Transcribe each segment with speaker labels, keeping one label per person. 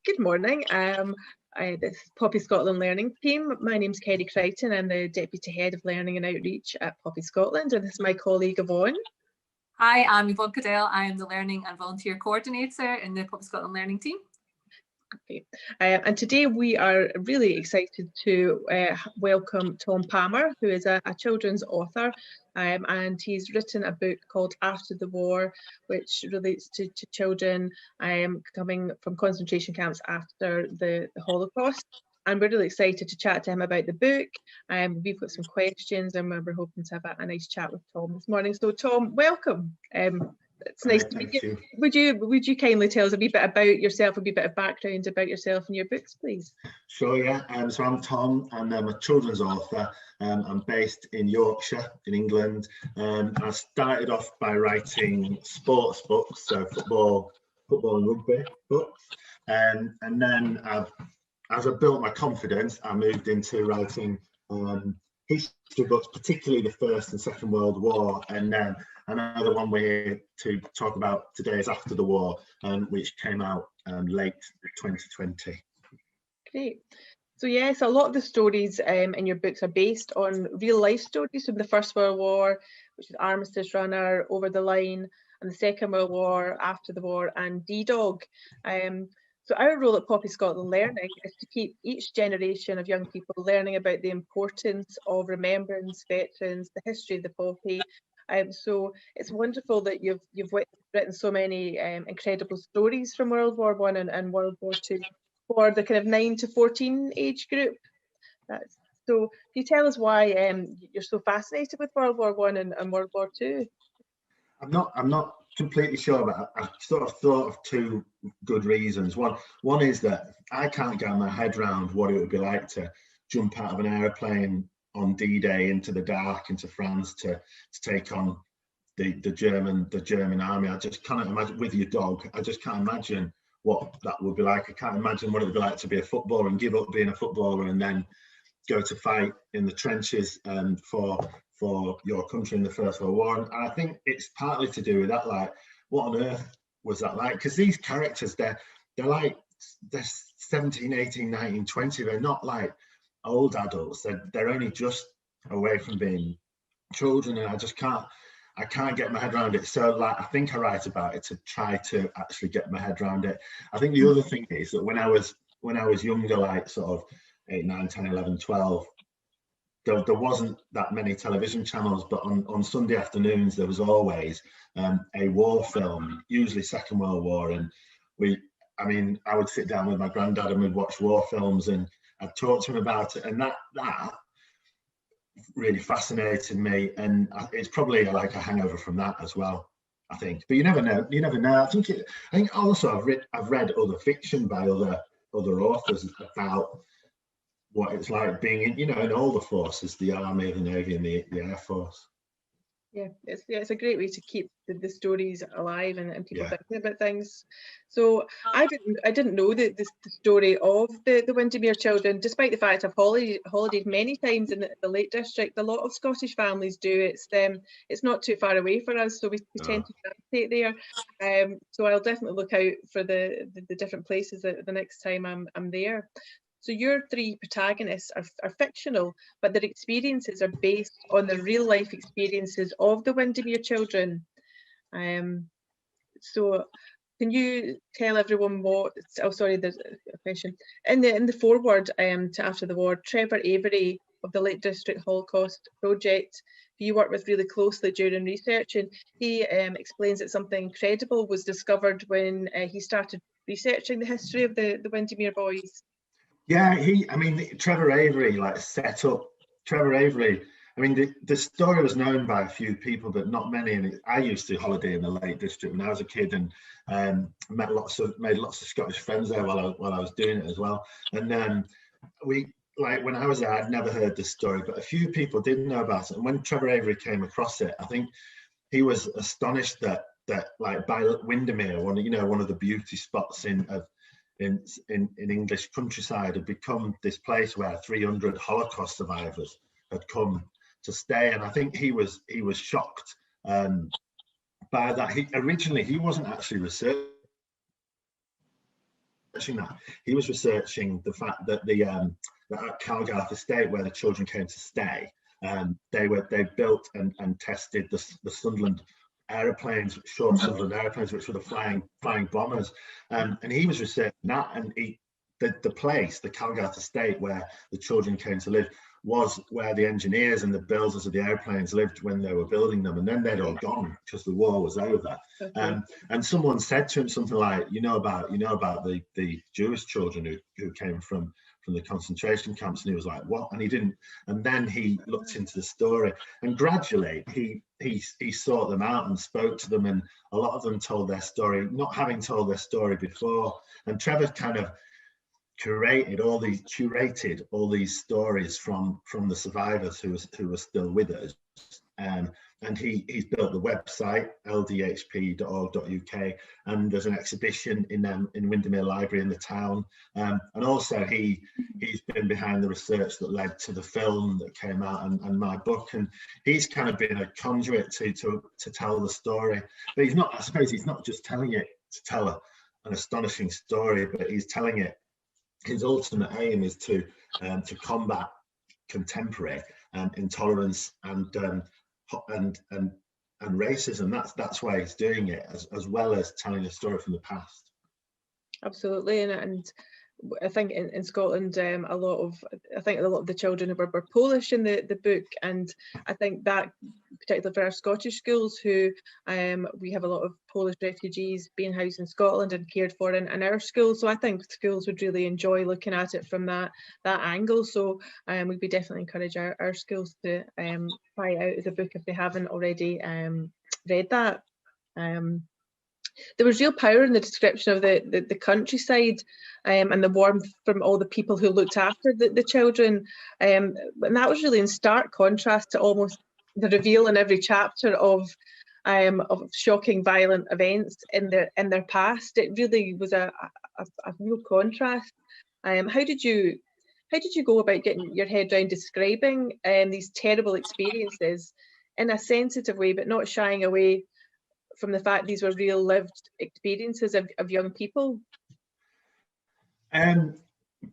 Speaker 1: Good morning. This is Poppyscotland Learning team. My name's Kerry Crichton. I'm the Deputy Head of Learning and Outreach at Poppyscotland, and this is my colleague Yvonne.
Speaker 2: Hi, I'm Yvonne Cadell. I am the Learning and Volunteer Coordinator in the Poppyscotland Learning team.
Speaker 1: Okay. And today we are really excited to welcome Tom Palmer, who is a children's author, and he's written a book called After the War, which relates to children coming from concentration camps after the Holocaust. And we're really excited to chat to him about the book. We've got some questions and we're hoping to have a nice chat with Tom this morning. So Tom, welcome. It's nice to meet you. Would you kindly tell us a wee bit about yourself, a wee bit of background about yourself and your books, please?
Speaker 3: Sure, yeah. So I'm Tom, and I'm a children's author. I'm based in Yorkshire, in England. I started off by writing sports books, so football and rugby books. And then as I built my confidence, I moved into writing history books, particularly the First and Second World War, and then another one we're here to talk about today is After the War, which came out late 2020.
Speaker 1: Great. So yes, a lot of the stories in your books are based on real life stories from the First World War, which is Armistice Runner, Over the Line, and the Second World War, After the War, and D-Dog. So our role at Poppyscotland Learning is to keep each generation of young people learning about the importance of remembrance, veterans, the history of the poppy. So it's wonderful that you've written so many incredible stories from World War I and World War II for the kind of 9 to 14 age group. So can you tell us why you're so fascinated with World War I and World War II?
Speaker 3: I'm not completely sure, but I sort of thought of two good reasons. One is that I can't get my head around what it would be like to jump out of an aeroplane on D-Day into the dark, into France to take on the German army. I just can't imagine, with your dog, I just can't imagine what that would be like. I can't imagine what it would be like to be a footballer and give up being a footballer and then go to fight in the trenches for your country in the First World War. And I think it's partly to do with that, like, what on earth was that like? Because these characters, they're 17, 18, 19, 20. They're not like old adults. They're only just away from being children, and I can't get my head around it. So like, I think I write about it to try to actually get my head around it. I think the other thing is that when I was younger, like sort of 8, 9, 10, 11, 12, there wasn't that many television channels, but on Sunday afternoons there was always a war film, usually Second World War, and I would sit down with my granddad and we'd watch war films, and I'd talk to him about it, and that really fascinated me, and it's probably like a hangover from that as well, I think. But you never know. I think also I've read other fiction by other authors about what it's like being in all the forces, the army, the navy, and the air force.
Speaker 1: Yeah, it's a great way to keep the stories alive and people thinking about things. So I didn't know the story of the Windermere Children, despite the fact I've holidayed many times in the Lake District. A lot of Scottish families do. It's not too far away for us, so we tend to gravitate there. So I'll definitely look out for the different places the next time I'm there. So your three protagonists are fictional, but their experiences are based on the real life experiences of the Windermere Children. So can you tell everyone what? Oh, sorry, there's a question. In the foreword to After the War, Trevor Avery of the Lake District Holocaust Project, who you worked with really closely during research, and he explains that something incredible was discovered when he started researching the history of the Windermere boys.
Speaker 3: Yeah, Trevor Avery set up. Trevor Avery, the story was known by a few people, but not many. And I used to holiday in the Lake District when I was a kid, and made lots of Scottish friends there while I was doing it as well. And when I was there, I'd never heard this story, but a few people did know about it. And when Trevor Avery came across it, I think he was astonished that by Windermere, one of the beauty spots in English countryside, had become this place where 300 Holocaust survivors had come to stay. And I think he was shocked by that. He wasn't actually researching that. He was researching the fact that that at Calgarth Estate, where the children came to stay, they built and tested the Sunderland aeroplanes, short Sunderland aeroplanes, which were the flying bombers, and he was researching that, and the place, the Calgarth Estate, where the children came to live, was where the engineers and the builders of the airplanes lived when they were building them, and then they'd all gone because the war was over. Okay. And someone said to him something like, you know about the Jewish children who came from the concentration camps, and he was like, what? And he didn't. And then he looked into the story, and gradually he sought them out and spoke to them, and a lot of them told their story, not having told their story before. And Trevor kind of curated all these stories from the survivors who were still with us, and he's built the website ldhp.org.uk, and there's an exhibition in Windermere Library in the town, and also he's been behind the research that led to the film that came out and my book, and he's kind of been a conduit to tell the story. But he's not, I suppose he's not just telling it to tell an astonishing story, but he's telling it. His ultimate aim is to combat contemporary intolerance and racism. That's why he's doing it, as well as telling a story from the past.
Speaker 1: Absolutely, and I think in Scotland, a lot of the children were Polish in the book, and I think that particularly for our Scottish schools, who we have a lot of Polish refugees being housed in Scotland and cared for in our schools. So I think schools would really enjoy looking at it from that angle. So we'd be definitely encourage our schools to try out the book if they haven't already read that. There was real power in the description of the countryside and the warmth from all the people who looked after the children, and that was really in stark contrast to almost the reveal in every chapter of shocking, violent events in their past. It really was a real contrast. How did you go about getting your head around describing these terrible experiences in a sensitive way, but not shying away from the fact these were real lived experiences of young people?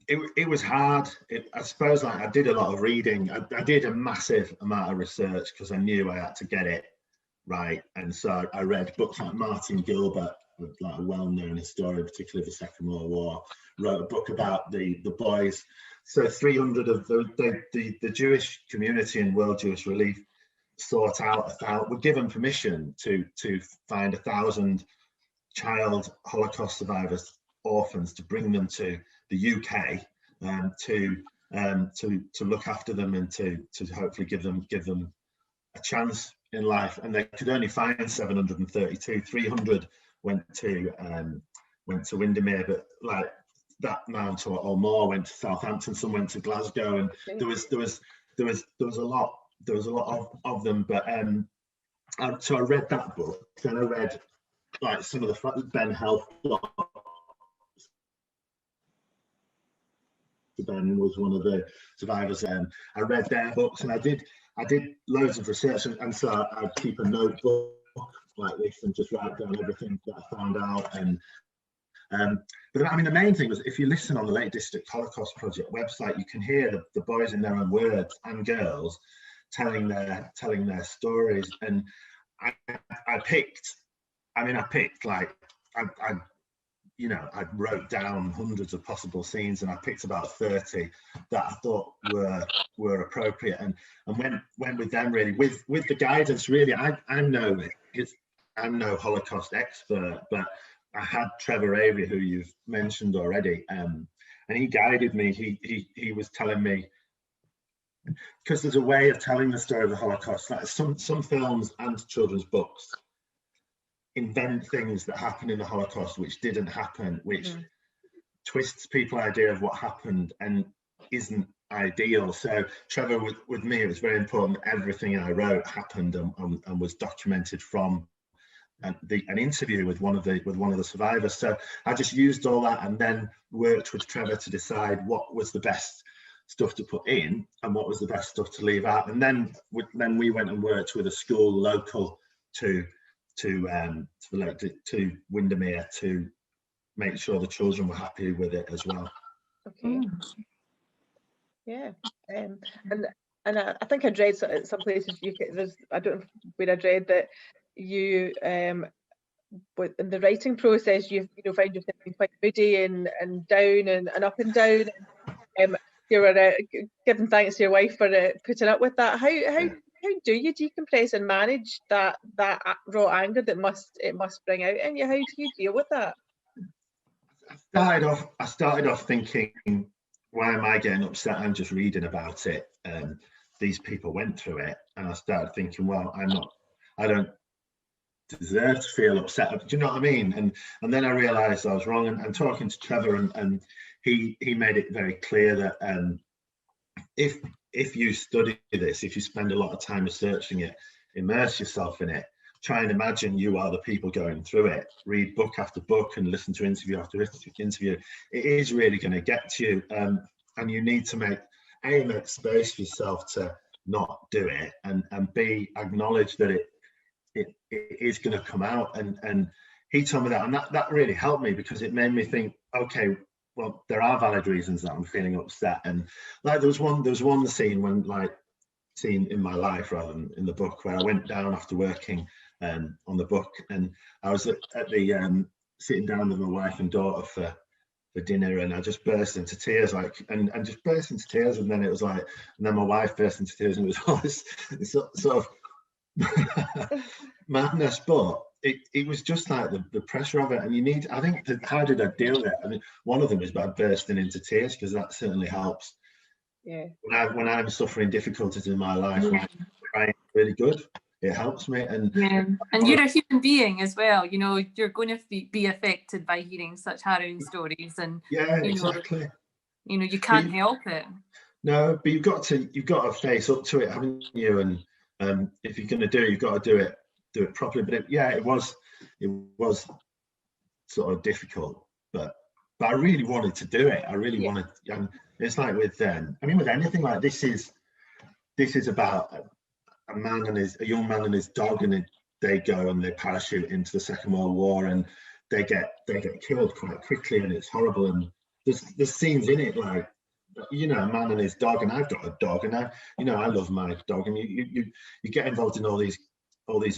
Speaker 3: It was hard. I suppose, like, I did a lot of reading. I did a massive amount of research because I knew I had to get it right. And so I read books like Martin Gilbert, like a well-known historian, particularly of the Second World War, wrote a book about the boys. So 300 of the Jewish community in World Jewish Relief sought out were given permission to find 1,000 child Holocaust survivors, orphans, to bring them to the UK to look after them and to hopefully give them a chance in life. And they could only find 732. 300 went to Windermere, but like that amount or more went to Southampton. Some went to Glasgow, and there was a lot. There was a lot of them, but so I read that book. Then I read like some of the Ben Health. Ben was one of the survivors. I read their books, and I did loads of research, and so I'd keep a notebook like this and just write down everything that I found out. And but I mean, the main thing was, if you listen on the Lake District Holocaust Project website, you can hear the boys in their own words, and girls telling their stories. And I picked like I wrote down hundreds of possible scenes, and I picked about 30 that I thought were appropriate, and went with them, really, with the guidance. Really, I'm no Holocaust expert, but I had Trevor Avery, who you've mentioned already, and he guided me. He was telling me, because there's a way of telling the story of the Holocaust. Like some films and children's books invent things that happen in the Holocaust which didn't happen, which twists people's idea of what happened and isn't ideal. So Trevor, with me, it was very important that everything I wrote happened and was documented from an interview with one of the survivors. So I just used all that and then worked with Trevor to decide what was the best stuff to put in and what was the best stuff to leave out. And then we went and worked with a school local to Windermere to make sure the children were happy with it as well.
Speaker 1: Okay. Yeah. And I think I'd read at some places I don't know where I'd read that you but in the writing process you find yourself being quite moody and down and up and down. You were giving thanks to your wife for putting up with that. How do you decompress and manage that raw anger that it must bring out in you? How do you deal with that?
Speaker 3: I started off thinking, why am I getting upset? I'm just reading about it. These people went through it, and I started thinking, well, I don't deserve to feel upset. Do you know what I mean? And then I realised I was wrong. And talking to Trevor, and he made it very clear that if you study this, if you spend a lot of time researching it, immerse yourself in it, try and imagine you are the people going through it, read book after book and listen to interview after interview, it is really going to get to you. And you need to make space for yourself to not do it, and B, acknowledge that it is going to come out. And he told me that, and that really helped me, because it made me think, okay, well, there are valid reasons that I'm feeling upset. And like there was one scene in my life rather than in the book, where I went down after working on the book, and I was at the sitting down with my wife and daughter for dinner, and I just burst into tears, and then it was like, and then my wife burst into tears, and it was all this sort of madness, but it was just like the pressure of it. And I think how did I deal with it? I mean, one of them is by bursting into tears, because that certainly helps.
Speaker 1: Yeah.
Speaker 3: When I'm suffering difficulties in my life, when I'm crying really good, it helps me. And
Speaker 2: you're a human being as well. You're going to be affected by hearing such harrowing stories, and
Speaker 3: exactly.
Speaker 2: You can't help it.
Speaker 3: No, but you've got to face up to it, haven't you? And if you're going to do it, you've got to do it properly. But it was sort of difficult, but I really wanted to do it. I really wanted. It's like with with anything like this is about a young man and his dog, and they go and they parachute into the Second World War, and they get killed quite quickly, and it's horrible. And there's scenes in it like, a man and his dog, and I've got a dog, and I love my dog, and you get involved in all these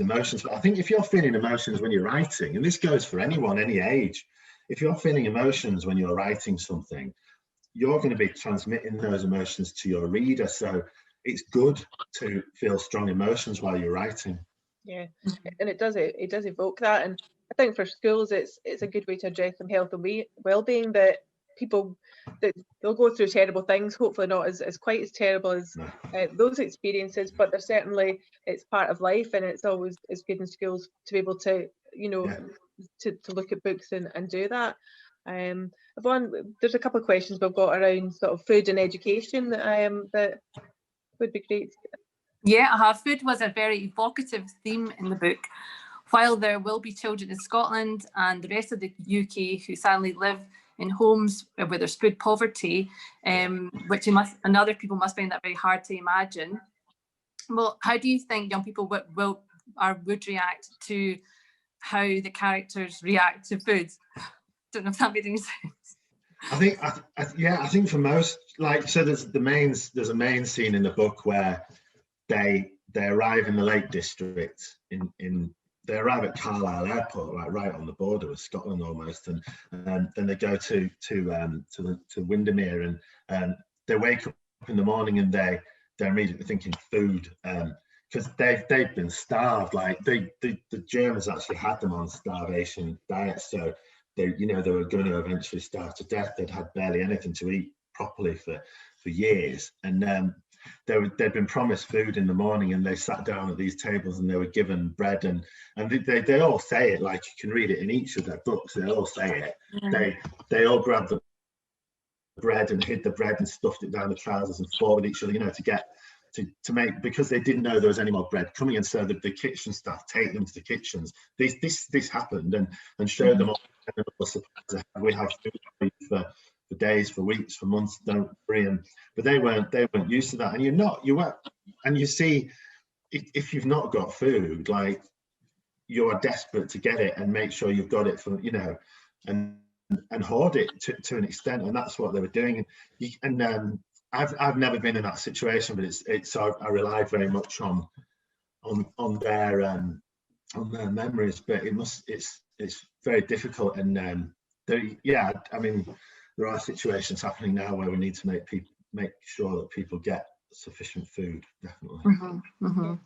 Speaker 3: emotions. But I think if you're feeling emotions when you're writing, and this goes for anyone, any age, if you're feeling emotions when you're writing something, you're going to be transmitting those emotions to your reader. So it's good to feel strong emotions while you're writing.
Speaker 1: Yeah, and it does evoke that. And I think for schools, it's a good way to address some health and well-being, that people that they'll go through terrible things, hopefully not as quite as terrible as those experiences, but they're certainly, it's part of life, and it's always good in schools to be able to to look at books and do that. Yvonne, there's a couple of questions we've got around sort of food and education that would be great.
Speaker 2: Yeah, food was a very evocative theme in the book. While there will be children in Scotland and the rest of the UK who sadly live in homes where there's food poverty, which other people must find that very hard to imagine. Well, how do you think young people would react to how the characters react to food? Don't know if that made any sense.
Speaker 3: I think for most, there's a main scene in the book where they arrive in the Lake District they arrive at Carlisle Airport, right on the border with Scotland almost, and then they go to Windermere, and they wake up in the morning, and they're immediately thinking food, because they've been starved. Like the Germans actually had them on starvation diets, so they were going to eventually starve to death. They'd had barely anything to eat properly for years, and they'd been promised food in the morning, and they sat down at these tables and they were given bread, and they all say it, like you can read it in each of their books. They all say it. They all grabbed the bread and hid the bread and stuffed it down the trousers and fought with each other, to get to make, because they didn't know there was any more bread coming, and so the kitchen staff take them to the kitchens. This happened, and showed them all. We have food for days, for weeks, for months, don't worry. But they weren't used to that, and you weren't. And you see, if you've not got food, like, you are desperate to get it and make sure you've got it for, and hoard it to an extent, and that's what they were doing. I've never been in that situation, but it's I relied very much on their memories, but it's very difficult, and yeah, I mean, there are situations happening now where we need to make sure that people get sufficient food, definitely.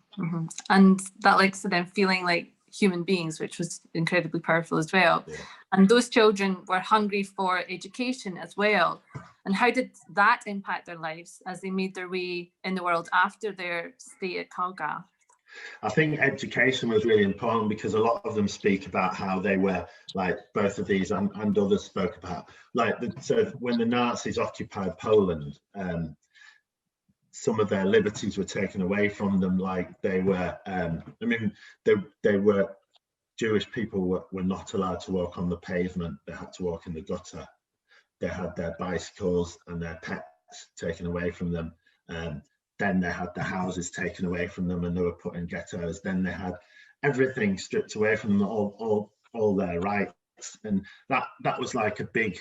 Speaker 2: And that links to them feeling like human beings, which was incredibly powerful as well.
Speaker 3: Yeah.
Speaker 2: And those children were hungry for education as well. And how did that impact their lives as they made their way in the world after their stay at Calgary?
Speaker 3: I think education was really important, because a lot of them speak about how they were, like both of these and others spoke about, like so when the Nazis occupied Poland, some of their liberties were taken away from them. Like they were, I mean, they were, Jewish people were not allowed to walk on the pavement. They had to walk in the gutter. They had their bicycles and their pets taken away from them. Then they had the houses taken away from them, and they were put in ghettos. Then they had everything stripped away from them, all their rights, and that was like a big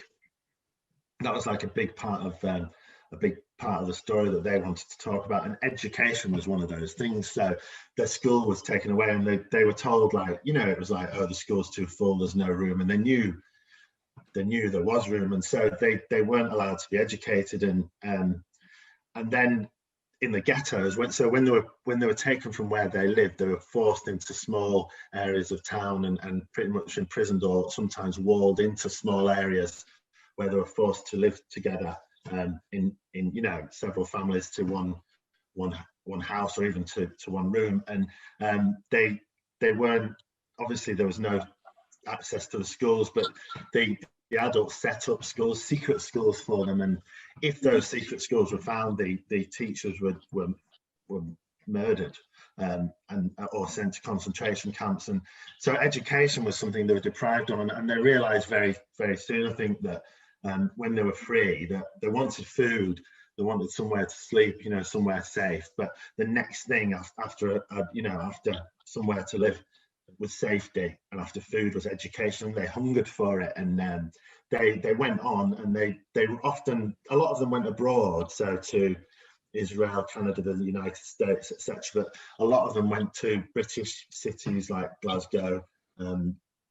Speaker 3: part of the story that they wanted to talk about. And education was one of those things. So their school was taken away, and they were told, like, you know, it was like, oh, the school's too full, there's no room, and they knew there was room, and so they weren't allowed to be educated, and then in the ghettos, when they were taken from where they lived, they were forced into small areas of town and pretty much imprisoned, or sometimes walled into small areas where they were forced to live together, in you know, several families to one house, or even to one room. And they weren't, obviously there was no access to the schools, but the adults set up schools, secret schools for them, and if those secret schools were found, the teachers were murdered, or sent to concentration camps. And so education was something they were deprived of, and they realized very, very soon, I think, that when they were free, that they wanted food, they wanted somewhere to sleep, you know, somewhere safe. But the next thing after somewhere to live was safety, and after food was education. They hungered for it, and they went on, and they often, a lot of them went abroad, so to Israel, Canada, the United States, etc. But a lot of them went to British cities like Glasgow,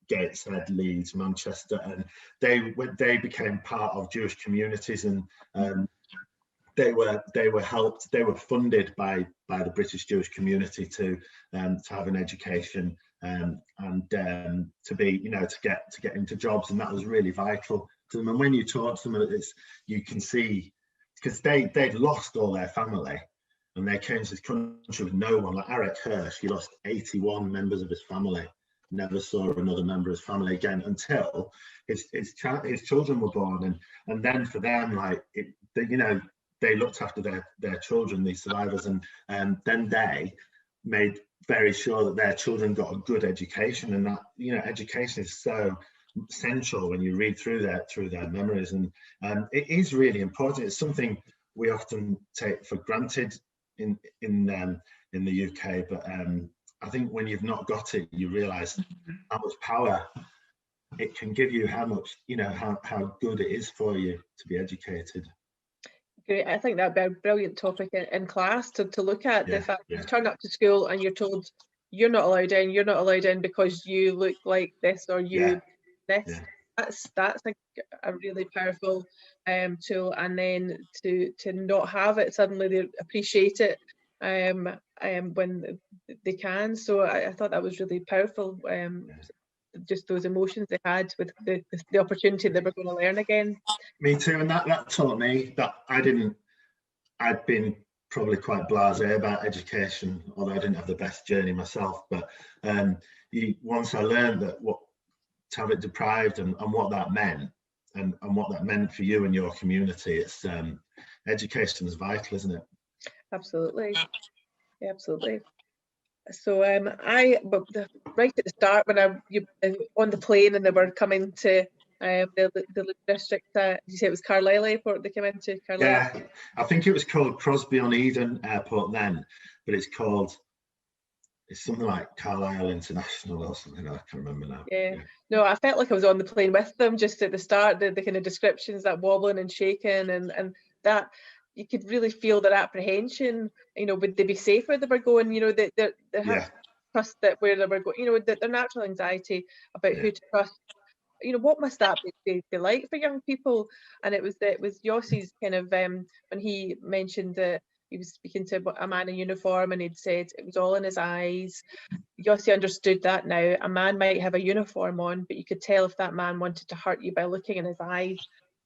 Speaker 3: Gateshead, Leeds, Manchester, and they became part of Jewish communities, and they were helped, they were funded by the British Jewish community to have an education, and to be, you know, to get into jobs, and that was really vital to them. And when you talk to them, you can see, because they'd lost all their family, and they came to this country with no one. Like Eric Hirsch, he lost 81 members of his family, never saw another member of his family again until his children were born, and then for them, like, you know, they looked after their children, these survivors, and then they made very sure that their children got a good education. And that, you know, education is so essential when you read through their memories, and it is really important. It's something we often take for granted in the UK, but I think when you've not got it, you realize how much power it can give you, how much, you know, how good it is for you to be educated.
Speaker 1: Great. I think that'd be a brilliant topic in class to look at. The fact you turn up to school and you're told you're not allowed in because you look like this, or you this. That's like a really powerful tool, and then to not have it, suddenly they appreciate it when they can. So I thought that was really powerful. Just those emotions they had with the opportunity they were going to learn again.
Speaker 3: Me too, and that taught me that I'd been probably quite blasé about education, although I didn't have the best journey myself. But once I learned that to have it deprived, and what that meant, and what that meant for you and your community, it's education is vital, isn't it?
Speaker 1: Absolutely, yeah, absolutely. So but right at the start, when you on the plane and they were coming to the district, did you say it was Carlisle Airport they came into? Carlisle?
Speaker 3: Yeah, I think it was called Crosby on Eden Airport then, but it's called it's something like Carlisle International or something. I can't remember now.
Speaker 1: Yeah. No, I felt like I was on the plane with them just at the start. The kind of descriptions, that wobbling and shaking, and that you could really feel their apprehension. You know, would they be safe where they were going? You know, they have trust that where they were going. You know, their natural anxiety about who to trust. You know, what must that be like for young people? And it was Yossi's kind of when he mentioned that he was speaking to a man in uniform, and he'd said it was all in his eyes. Yossi understood that now. A man might have a uniform on, but you could tell if that man wanted to hurt you by looking in his eyes,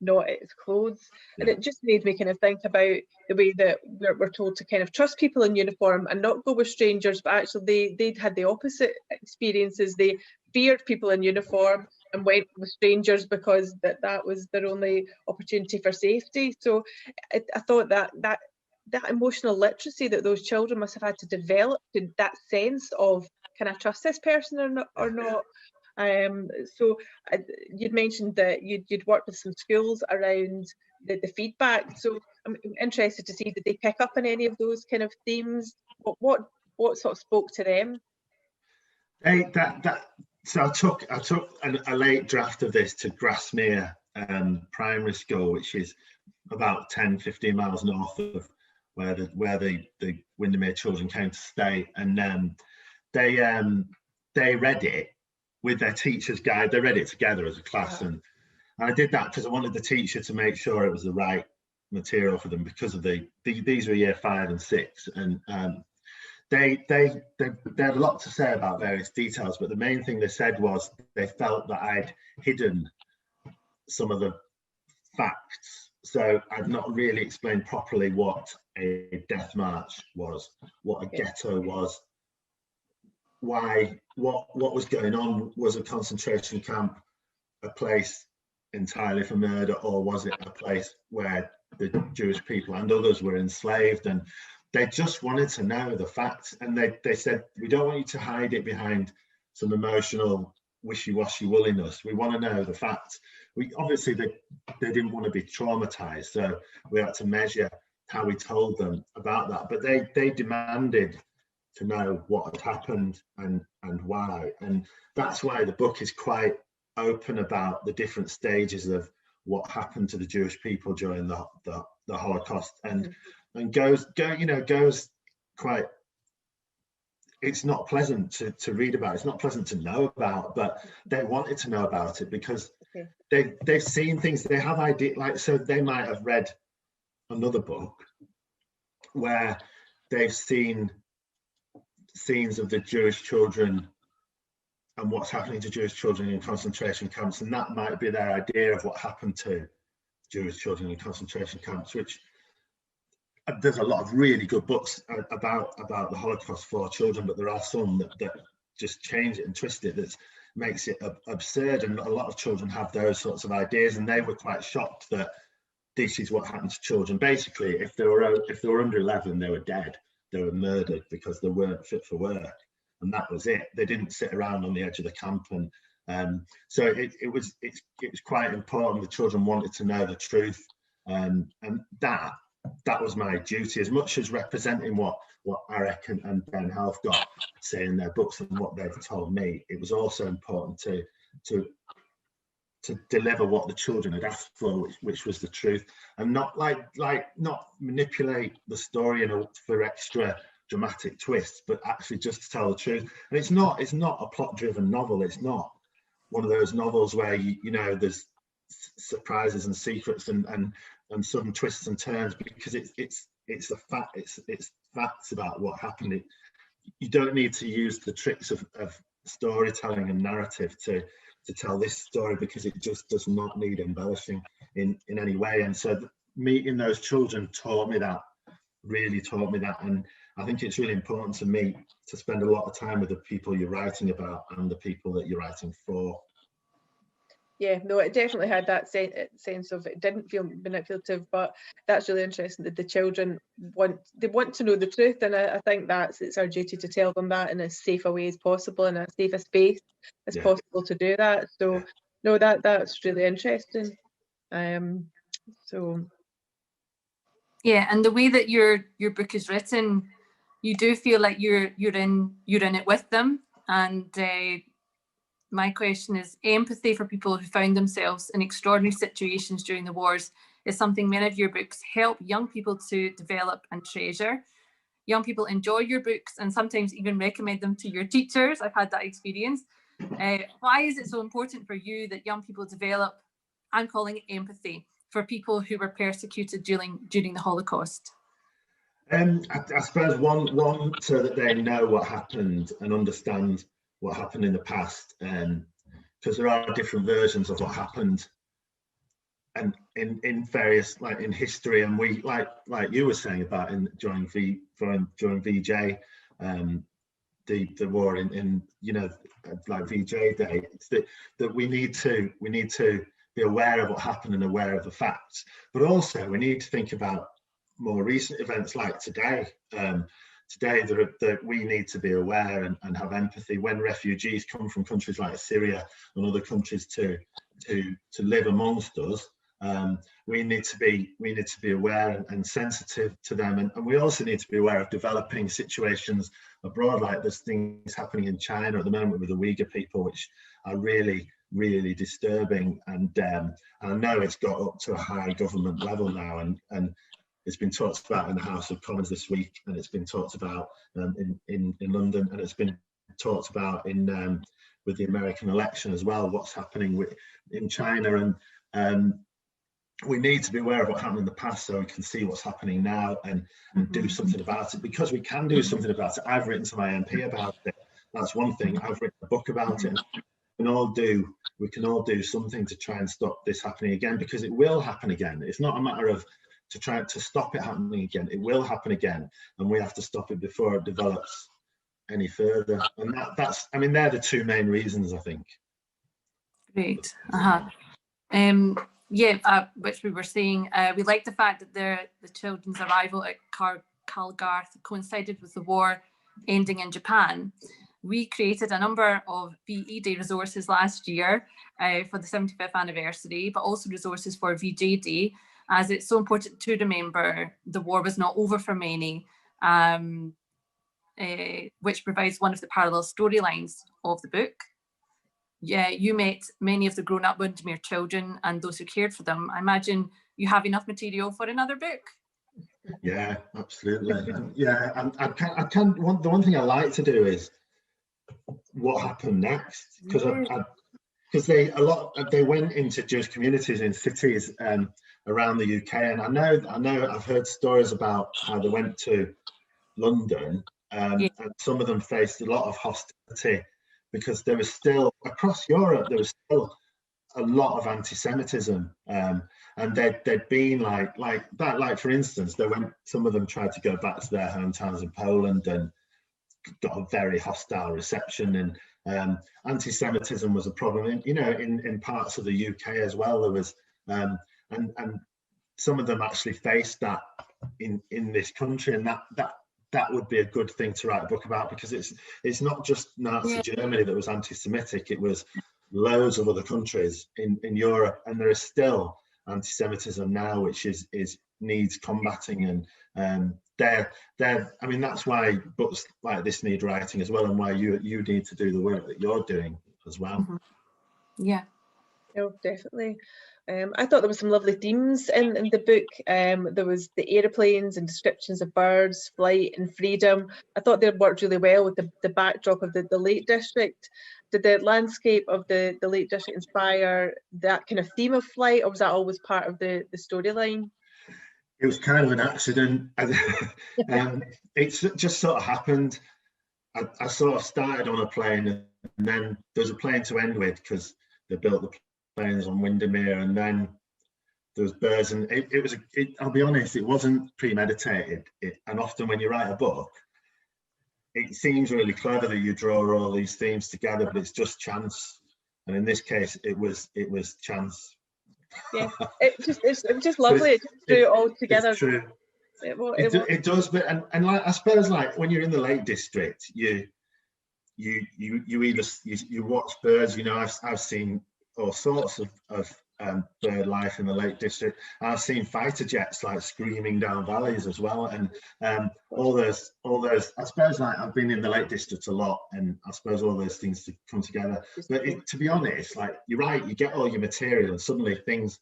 Speaker 1: not at his clothes. And it just made me kind of think about the way that we're told to kind of trust people in uniform and not go with strangers, but actually they'd had the opposite experiences. They feared people in uniform and went with strangers because that was their only opportunity for safety. So I thought that emotional literacy that those children must have had to develop, that sense of, can I trust this person or not? So you'd mentioned that you'd worked with some schools around the feedback. So I'm interested to see, did they pick up on any of those kind of themes? What sort of spoke to them?
Speaker 3: So I took a late draft of this to Grasmere Primary School, which is about 10-15 miles north of where the Windermere Children came to stay, and they read it with their teacher's guide. They read it together as a class, and I did that because I wanted the teacher to make sure it was the right material for them, because of these were year 5 and 6, and they had a lot to say about various details, but the main thing they said was they felt that I'd hidden some of the facts. So I'd not really explained properly what a death march was, what a ghetto was, why, what was going on. Was a concentration camp a place entirely for murder, or was it a place where the Jewish people and others were enslaved? And they just wanted to know the facts, and they said, we don't want you to hide it behind some emotional wishy-washy woolliness. We want to know the facts. Obviously they didn't want to be traumatized, so we had to measure how we told them about that, but they demanded to know what had happened and why. And that's why the book is quite open about the different stages of what happened to the Jewish people during the Holocaust, and goes quite, it's not pleasant to read about, it's not pleasant to know about, but they wanted to know about it because they've seen things, they have idea, like, so they might have read another book where they've seen scenes of the Jewish children and what's happening to Jewish children in concentration camps, and that might be their idea of what happened to Jewish children in concentration camps, which there's a lot of really good books about the Holocaust for children, but there are some that just change it and twist it, that makes it absurd, and a lot of children have those sorts of ideas, and they were quite shocked that this is what happened to children. Basically, if they were under 11, they were dead, they were murdered because they weren't fit for work, and that was it. They didn't sit around on the edge of the camp, and so it was quite important. The children wanted to know the truth, and that was my duty, as much as representing what Eric and Ben Halfgott say in their books and what they've told me. It was also important to deliver what the children had asked for, which was the truth, and not not manipulate the story for extra dramatic twists, but actually just to tell the truth. And it's not a plot-driven novel. It's not one of those novels where you know there's surprises and secrets and sudden twists and turns, because it's a fact. It's facts about what happened. You don't need to use the tricks of storytelling and narrative to tell this story, because it just does not need embellishing in any way. And so meeting those children really taught me that, and I think it's really important to me to spend a lot of time with the people you're writing about and the people that you're writing for.
Speaker 1: Yeah, no, it definitely had that sense of, it didn't feel manipulative, but that's really interesting that the children want to know the truth, and I think it's our duty to tell them that in as safe a way as possible, in a safe space as possible to do that. So no, that's really interesting. So
Speaker 2: yeah, and the way that your book is written, you do feel like you're in it with them. And my question is, empathy for people who found themselves in extraordinary situations during the wars is something many of your books help young people to develop and treasure. Young people enjoy your books and sometimes even recommend them to your teachers. I've had that experience. Why is it so important for you that young people develop, I'm calling it empathy, for people who were persecuted during the Holocaust?
Speaker 3: I suppose one so that they know what happened and understand what happened in the past, because there are different versions of what happened, and in various, like in history, and we like you were saying about during VJ, the war in like VJ Day, it's that we need to be aware of what happened and aware of the facts, but also we need to think about more recent events like today. Today, that we need to be aware and have empathy when refugees come from countries like Syria and other countries to live amongst us. We need to be aware and sensitive to them, and we also need to be aware of developing situations abroad. Like there's things happening in China at the moment with the Uyghur people, which are really, really disturbing. And I know it's got up to a high government level now, and it's been talked about in the House of Commons this week, and it's been talked about in London, and it's been talked about in with the American election as well. What's happening in China, and we need to be aware of what happened in the past so we can see what's happening now and do something about it, because we can do something about it. I've written to my MP about it. That's one thing. I've written a book about it. We can all do something to try and stop this happening again, because it will happen again. It's not a matter of to try to stop it happening again. It will happen again, and we have to stop it before it develops any further. And that's, I mean, they're the two main reasons, I think.
Speaker 2: Great. Which we were saying, we like the fact that the children's arrival at Calgarth coincided with the war ending in Japan. We created a number of VE Day resources last year for the 75th anniversary, but also resources for VJ Day, as it's so important to remember the war was not over for many, which provides one of the parallel storylines of the book. Yeah, you met many of the grown-up Windmere children and those who cared for them. I imagine you have enough material for another book.
Speaker 3: Yeah, absolutely. Yeah, the one thing I like to do is what happened next, because they went into Jewish communities in cities around the UK, and I know I've heard stories about how they went to London, and some of them faced a lot of hostility, because there was still, across Europe, there was still a lot of anti-Semitism, and they'd been like for instance, some of them tried to go back to their hometowns in Poland and got a very hostile reception, and anti-Semitism was a problem in parts of the UK as well. There was and some of them actually faced that in this country, and that would be a good thing to write a book about, because it's not just Nazi Germany that was anti-Semitic. It was loads of other countries in Europe, and there is still anti-Semitism now, which needs combating. And I mean, that's why books like this need writing as well, and why you need to do the work that you're doing as well.
Speaker 2: Yeah.
Speaker 1: Oh, definitely. I thought there were some lovely themes in the book. There was the aeroplanes and descriptions of birds, flight and freedom. I thought they worked really well with the backdrop of the Lake District. Did the landscape of the Lake District inspire that kind of theme of flight, or was that always part of the storyline?
Speaker 3: It was kind of an accident. It's just sort of happened. I sort of started on a plane, and then there was a plane to end with, because they built the planes on Windermere, and then there was birds, and I'll be honest, it wasn't premeditated. And often when you write a book, it seems really clever that you draw all these themes together, but it's just chance. And in this case, it was chance.
Speaker 1: Yeah, it's just lovely. It just drew it all together.
Speaker 3: It's true. It does, but and like, I suppose, like when you're in the Lake District, you watch birds. I've seen all sorts of bird life in the Lake District. And I've seen fighter jets like screaming down valleys as well, and all those. I suppose like I've been in the Lake District a lot, and I suppose all those things to come together. But to be honest, like you're right, you get all your material, and suddenly things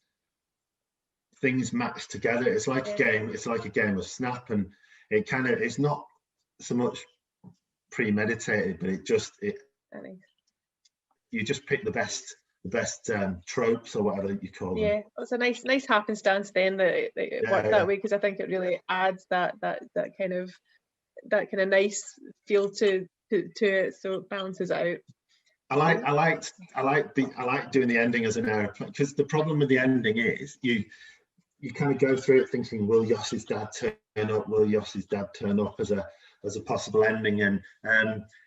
Speaker 3: match together. It's like a game. It's like a game of Snap, and it's not so much premeditated, but you just pick the best tropes or whatever you call them.
Speaker 1: Yeah, it's a nice happenstance then that it worked that way, because I think it really adds that kind of nice feel to it, so it balances it out.
Speaker 3: I like doing the ending as an aeroplane, because the problem with the ending is you kind of go through it thinking, will Yossi's dad turn up? Will Yossi's dad turn up as a possible ending? And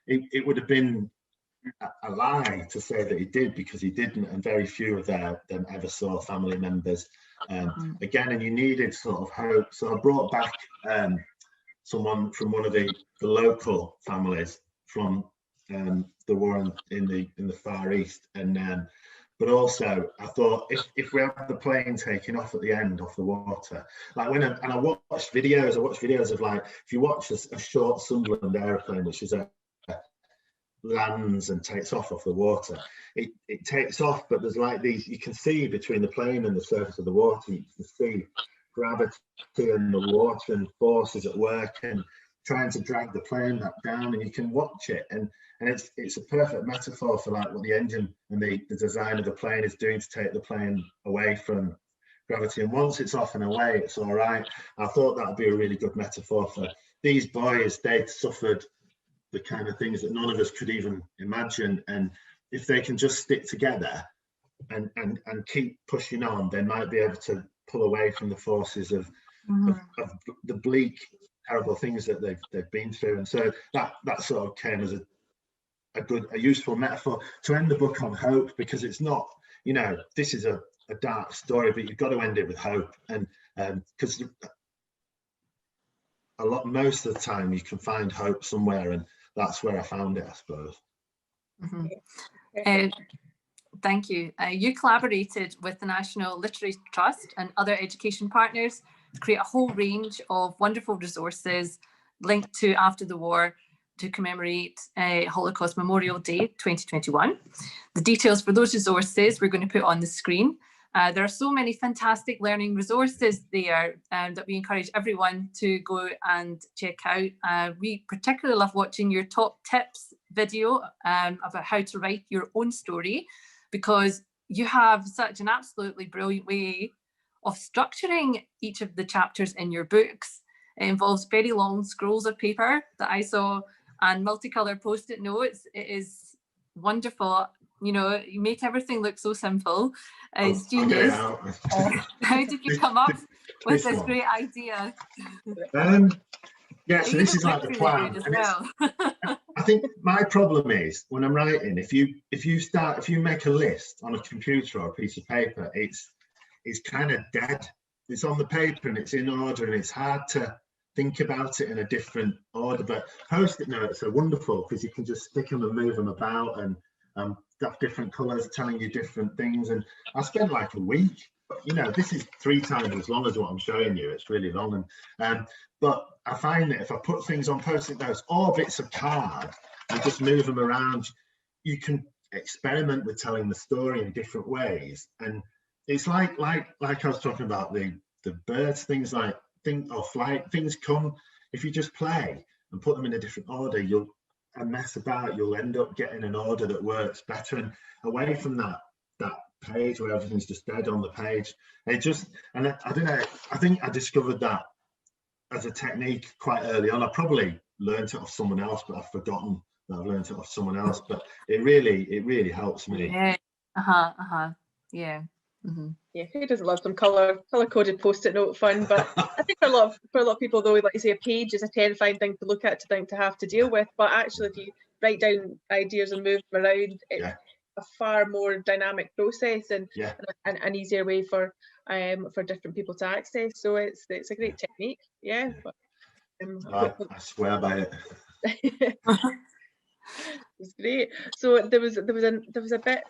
Speaker 3: it would have been a lie to say that he did, because he didn't, and very few of them ever saw family members again, and you needed sort of hope. So I brought back someone from one of the local families from the war in the Far East, and but also I thought if we have the plane taking off at the end off the water, like I watched videos of, like, if you watch a short Sunderland aeroplane, which is lands and takes off the water, it takes off, but there's like these, you can see between the plane and the surface of the water, you can see gravity and the water and forces at work and trying to drag the plane back down, and you can watch it, and it's a perfect metaphor for like what the engine and the design of the plane is doing to take the plane away from gravity. And once it's off and away, it's all right. I thought that would be a really good metaphor for these boys. They'd suffered the kind of things that none of us could even imagine, and if they can just stick together and keep pushing on, they might be able to pull away from the forces of the bleak, terrible things that they've been through. And so that sort of came as a useful metaphor to end the book on hope, because it's not, this is a dark story, but you've got to end it with hope, and because most of the time you can find hope somewhere, and that's where I found it, I suppose.
Speaker 2: Thank you. You collaborated with the National Literary Trust and other education partners to create a whole range of wonderful resources linked to after the war to commemorate Holocaust Memorial Day 2021. The details for those resources we're going to put on the screen. There are so many fantastic learning resources there that we encourage everyone to go and check out. We particularly love watching your top tips video about how to write your own story, because you have such an absolutely brilliant way of structuring each of the chapters in your books. It involves very long scrolls of paper that I saw and multicolored post-it notes. It is wonderful. You make everything look so simple. It's genius. How did you come up with this great idea?
Speaker 3: Yeah, so this is like the plan. I think my problem is when I'm writing, if you make a list on a computer or a piece of paper, it's kind of dead. It's on the paper and it's in order, and it's hard to think about it in a different order. But post-it notes are wonderful because you can just stick them and move them about, and have different colours telling you different things. And I spent like a week. This is 3 times as long as what I'm showing you. It's really long, and but I find that if I put things on post-it notes or bits of card and just move them around, you can experiment with telling the story in different ways. And it's like I was talking about the birds, things like flight, things come if you just play and put them in a different order. And mess about, you'll end up getting an order that works better, and away from that page where everything's just dead on the page. I don't know, I think I discovered that as a technique quite early on. I probably learned it off someone else, but I've forgotten that I've learned it off someone else. But it really helps me.
Speaker 2: Yeah. Yeah.
Speaker 1: Yeah, who doesn't love some color-coded post-it note fun? But I think for a lot of people, though, like you say, a page is a terrifying thing to look at, to have to deal with. But actually, if you write down ideas and move them around, it's a far more dynamic process and an easier way for different people to access. So it's a great technique. Yeah. But,
Speaker 3: I swear by it.
Speaker 1: It's great. So there was a bit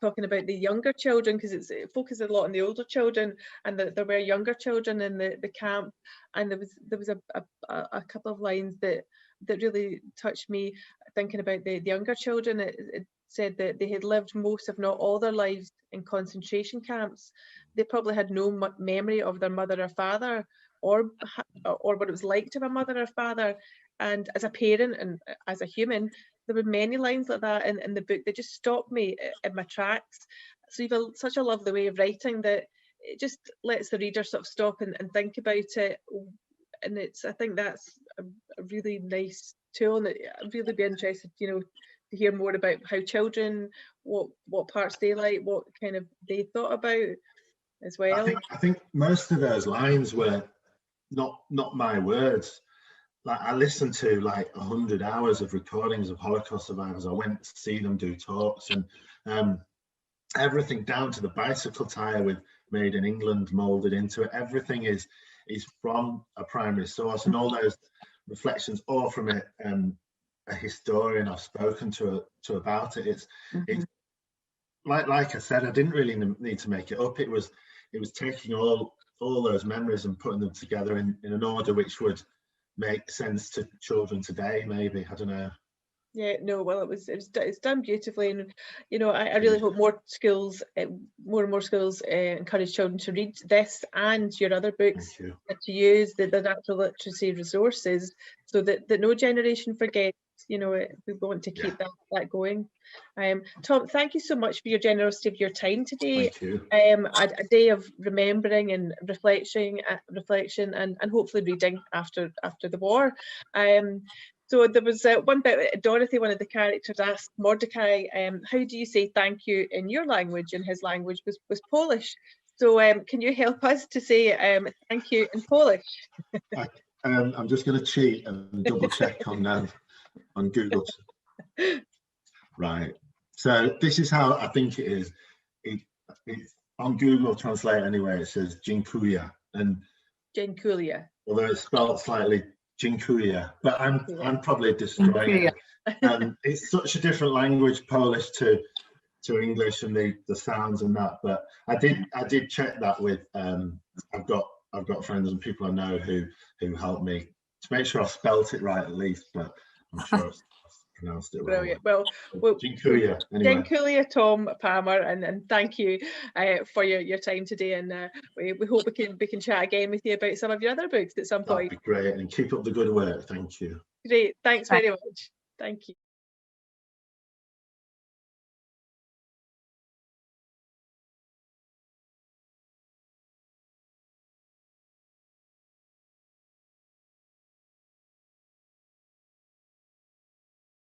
Speaker 1: talking about the younger children, because it focuses a lot on the older children, and that there were younger children in the camp, and there was a couple of lines that really touched me, thinking about the younger children. It said that they had lived most, if not all, their lives in concentration camps. They probably had no memory of their mother or father, or what it was like to have a mother or father. And as a parent and as a human, there were many lines like that in the book that just stopped me in my tracks. So you've such a lovely way of writing that it just lets the reader sort of stop and think about it. And I think that's a really nice tool, and I'd really be interested, to hear more about how children, what parts they like, what kind of they thought about as well.
Speaker 3: I think most of those lines were not my words. Like, I listened to like 100 hours of recordings of Holocaust survivors. I went to see them do talks, and everything down to the bicycle tire with "Made in England" molded into it. Everything is from a primary source, and all those reflections, all from a historian I've spoken to about it. It's like I said, I didn't really need to make it up. It was taking all those memories and putting them together in an order which would make sense to children today, maybe. I don't know.
Speaker 1: Yeah, no, well, it's done beautifully, and I really hope more and more schools encourage children to read this and your other books, and to use the natural literacy resources, so that no generation forgets. We want to keep that going. Tom, thank you so much for your generosity of your time today.
Speaker 3: Thank you.
Speaker 1: A day of remembering and reflection and hopefully reading after the war. So there was one bit, Dorothy, one of the characters, asked Mordecai, how do you say thank you in your language? And his language was Polish. So can you help us to say thank you in Polish?
Speaker 3: I'm just going to cheat and double check on Google. Right. So this is how I think it is. It's on Google Translate anyway. It says Dziękuję, and
Speaker 1: Dziękuję.
Speaker 3: Although it's spelled slightly Dziękuję, but I'm probably destroying it. It's such a different language, Polish to English, and the sounds and that. But I did check that with I've got friends and people I know who helped me to make sure I spelt it right at least. But I'm sure I've pronounced it right.
Speaker 1: Brilliant. Well,
Speaker 3: Dziękuję, anyway.
Speaker 1: Dziękuję, Tom Palmer, and thank you for your time today, and we hope we can chat again with you about some of your other books at some point.
Speaker 3: That'd be great, and keep up the good work. Thank you.
Speaker 1: Great, thanks very much. Thank you.